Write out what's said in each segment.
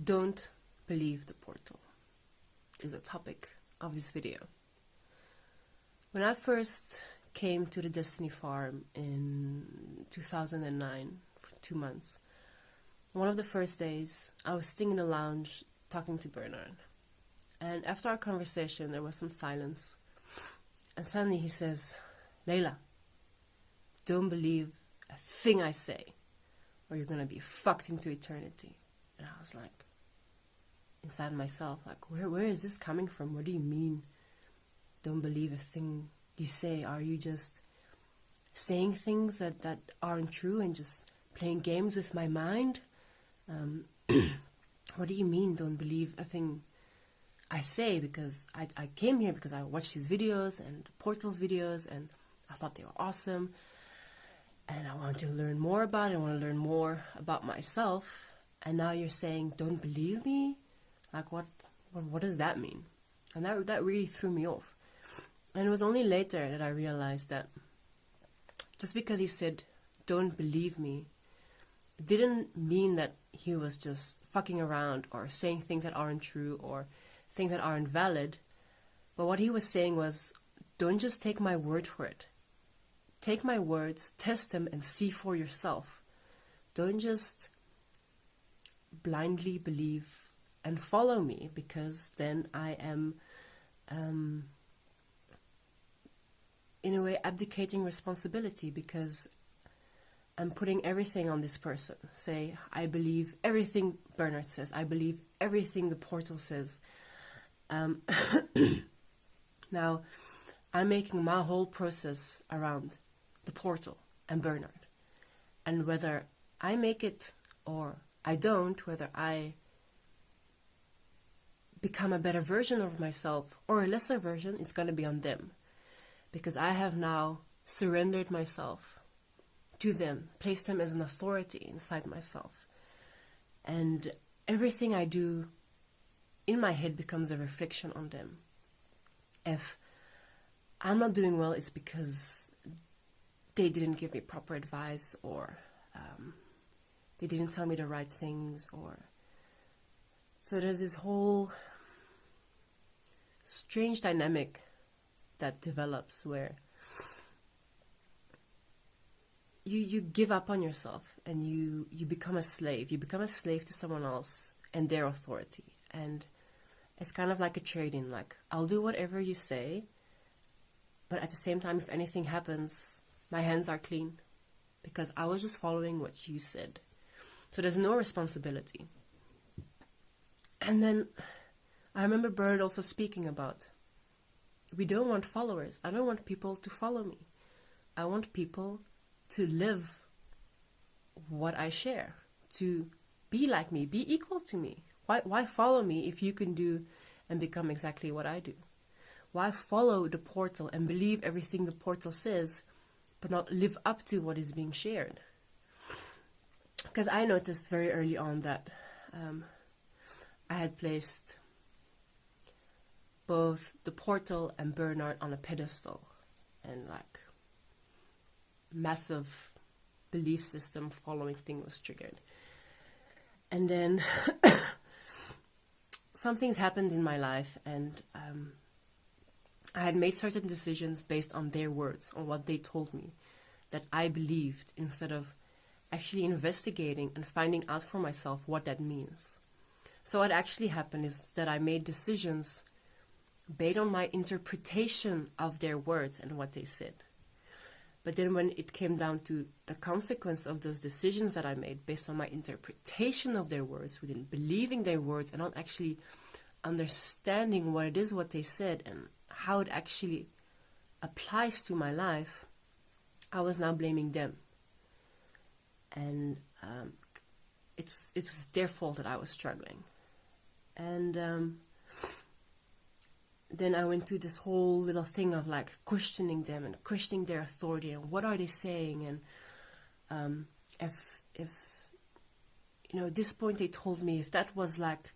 Don't believe the portal is the topic of this video. When I first came to the Destiny Farm in 2009 for 2 months, one of the first days I was sitting in the lounge talking to Bernard, and after our conversation there was some silence, and suddenly he says, "Layla, don't believe a thing I say or you're gonna be fucked into eternity." And I was like, inside myself, like, where is this coming from? What do you mean, don't believe a thing you say? Are you just saying things that aren't true and just playing games with my mind? What do you mean, don't believe a thing I say? Because I came here because I watched his videos and Portal's videos and I thought they were awesome. And I wanted to learn more about it. I want to learn more about myself. And now you're saying, don't believe me? Like, what does that mean? And that really threw me off. And it was only later that I realized that just because he said, don't believe me, it didn't mean that he was just fucking around or saying things that aren't true or things that aren't valid. But what he was saying was, don't just take my word for it. Take my words, test them, and see for yourself. Don't just blindly believe and follow me, because then I am, in a way, abdicating responsibility, because I'm putting everything on this person. Say, I believe everything Bernard says. I believe everything the portal says. Now, I'm making my whole process around the portal and Bernard. And whether I make it or I don't, whether I become a better version of myself or a lesser version, it's going to be on them. Because I have now surrendered myself to them, placed them as an authority inside myself. And everything I do in my head becomes a reflection on them. If I'm not doing well, it's because they didn't give me proper advice, or they didn't tell me the right things, or... So there's this whole strange dynamic that develops where you give up on yourself and you become a slave. You become a slave to someone else and their authority. And it's kind of like a trade-in, like, I'll do whatever you say, but at the same time, if anything happens, my hands are clean because I was just following what you said. So there's no responsibility. And then I remember Bird also speaking about, we don't want followers. I don't want people to follow me. I want people to live what I share, to be like me, be equal to me. Why follow me if you can do and become exactly what I do? Why follow the portal and believe everything the portal says, but not live up to what is being shared? Because I noticed very early on that I had placed both the portal and Bernard on a pedestal, and like massive belief system following thing was triggered. And then some things happened in my life, and I had made certain decisions based on their words, on what they told me, that I believed, instead of actually investigating and finding out for myself what that means. So what actually happened is that I made decisions based on my interpretation of their words and what they said. But then when it came down to the consequence of those decisions that I made based on my interpretation of their words, within believing their words and not actually understanding what it is, what they said, and how it actually applies to my life, I was now blaming them. And it was their fault that I was struggling. And then I went through this whole little thing of like questioning them and questioning their authority and what are they saying, and if you know, at this point they told me if that was like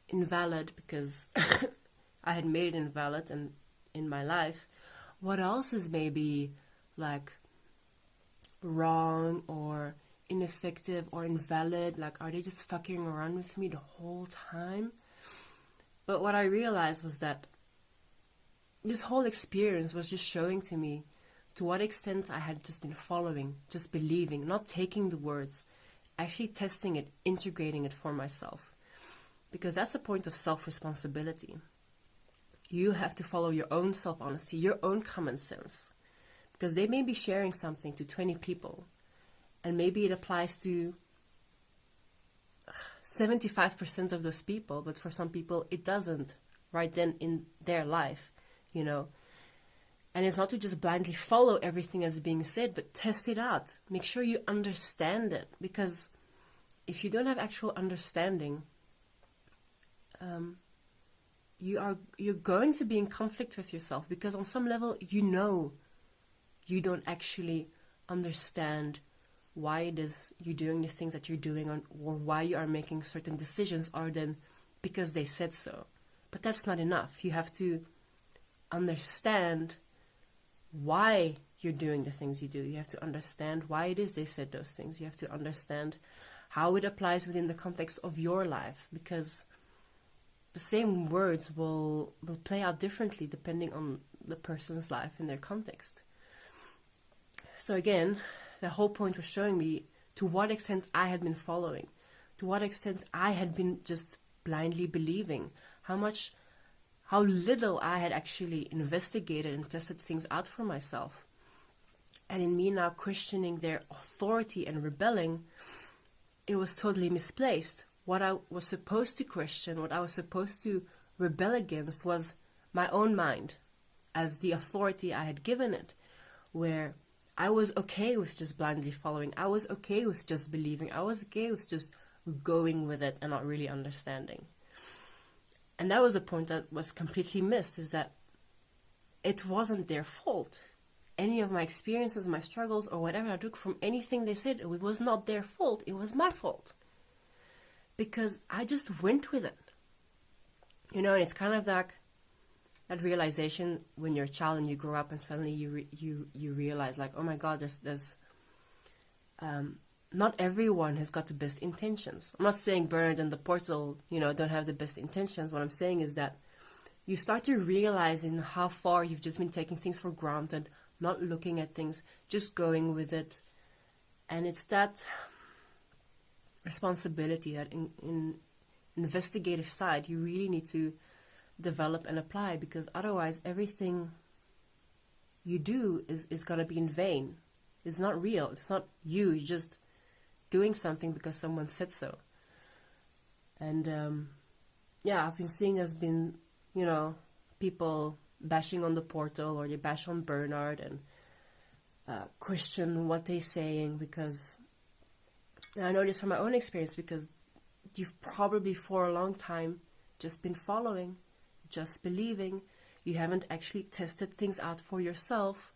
invalid because I had made it invalid and in my life, what else is maybe like wrong or ineffective or invalid? Like, are they just fucking around with me the whole time? But what I realized was that this whole experience was just showing to me to what extent I had just been following, just believing, not taking the words, actually testing it, integrating it for myself. Because that's a point of self-responsibility. You have to follow your own self-honesty, your own common sense. Because they may be sharing something to 20 people, and maybe it applies to 75% of those people, but for some people it doesn't right then in their life, you know. And it's not to just blindly follow everything that's being said, but test it out. Make sure you understand it, because if you don't have actual understanding, you're going to be in conflict with yourself, because on some level you know you don't actually understand why it is you're doing the things that you're doing, or why you are making certain decisions, other than because they said so. But that's not enough. You have to understand why you're doing the things you do. You have to understand why it is they said those things. You have to understand how it applies within the context of your life, because the same words will play out differently depending on the person's life and their context. So again, the whole point was showing me to what extent I had been following, to what extent I had been just blindly believing, how little I had actually investigated and tested things out for myself. And in me now questioning their authority and rebelling, it was totally misplaced. What I was supposed to question, what I was supposed to rebel against, was my own mind as the authority I had given it, where I was okay with just blindly following. I was okay with just believing. I was okay with just going with it and not really understanding. And that was the point that was completely missed, is that it wasn't their fault. Any of my experiences, my struggles, or whatever I took from anything they said, it was not their fault. It was my fault. Because I just went with it. You know, and it's kind of like that realization when you're a child and you grow up and suddenly you realize, like, oh my God, there's not everyone has got the best intentions. I'm not saying Bernard and the Portal, don't have the best intentions. What I'm saying is that you start to realize in how far you've just been taking things for granted, not looking at things, just going with it. And it's that responsibility that in investigative side you really need to develop and apply, because otherwise everything you do is going to be in vain. It's not real. It's not you. You're just doing something because someone said so. And I've been seeing there's been people bashing on the Portal, or they bash on Bernard and question what they're saying, because I know this from my own experience, because you've probably for a long time just been following, just believing. You haven't actually tested things out for yourself,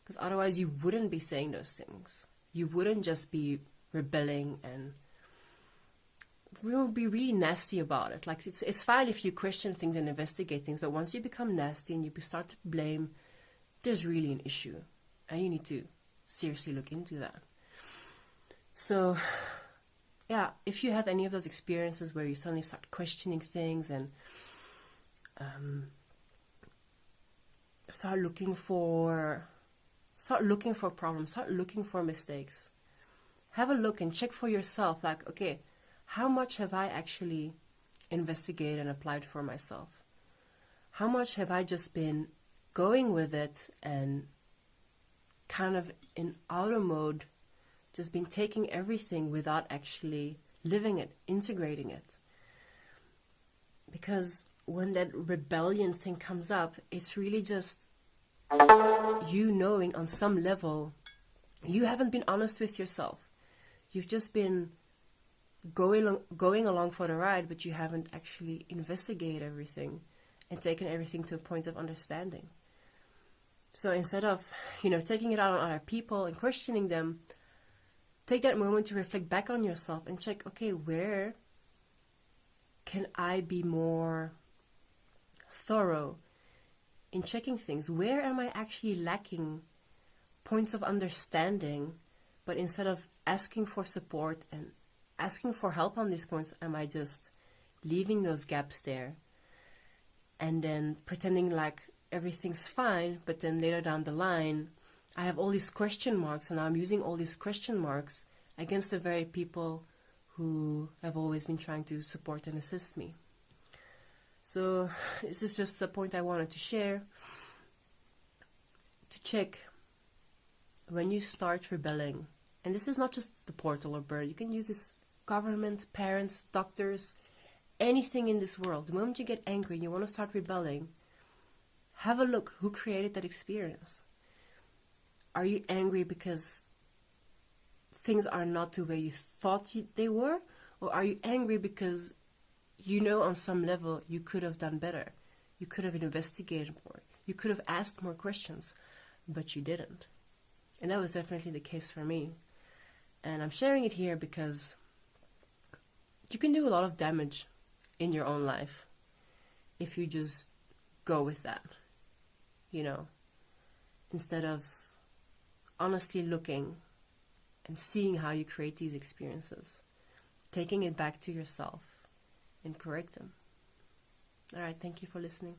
because otherwise you wouldn't be saying those things. You wouldn't just be rebelling, and we will be really nasty about it. Like, it's fine if you question things and investigate things, but once you become nasty and you start to blame, there's really an issue, and you need to seriously look into that. So, if you have any of those experiences where you suddenly start questioning things and start looking for problems, start looking for mistakes, have a look and check for yourself, like, okay, how much have I actually investigated and applied for myself? How much have I just been going with it and kind of in auto mode, just been taking everything without actually living it, integrating it? Because when that rebellion thing comes up, it's really just you knowing on some level you haven't been honest with yourself. You've just been going along for the ride, but you haven't actually investigated everything and taken everything to a point of understanding. So instead of, taking it out on other people and questioning them, take that moment to reflect back on yourself and check, okay, where can I be more thorough in checking things? Where am I actually lacking points of understanding, but instead of asking for support and asking for help on these points? Am I just leaving those gaps there and then pretending like everything's fine, but then later down the line, I have all these question marks, and I'm using all these question marks against the very people who have always been trying to support and assist me. So this is just the point I wanted to share. To check when you start rebelling, and this is not just the portal or bird, you can use this government, parents, doctors, anything in this world. The moment you get angry and you want to start rebelling, have a look who created that experience. Are you angry because things are not the way you thought they were? Or are you angry because you know on some level you could have done better? You could have investigated more. You could have asked more questions, but you didn't. And that was definitely the case for me. And I'm sharing it here because you can do a lot of damage in your own life if you just go with that, instead of honestly looking and seeing how you create these experiences, taking it back to yourself and correct them. All right, thank you for listening.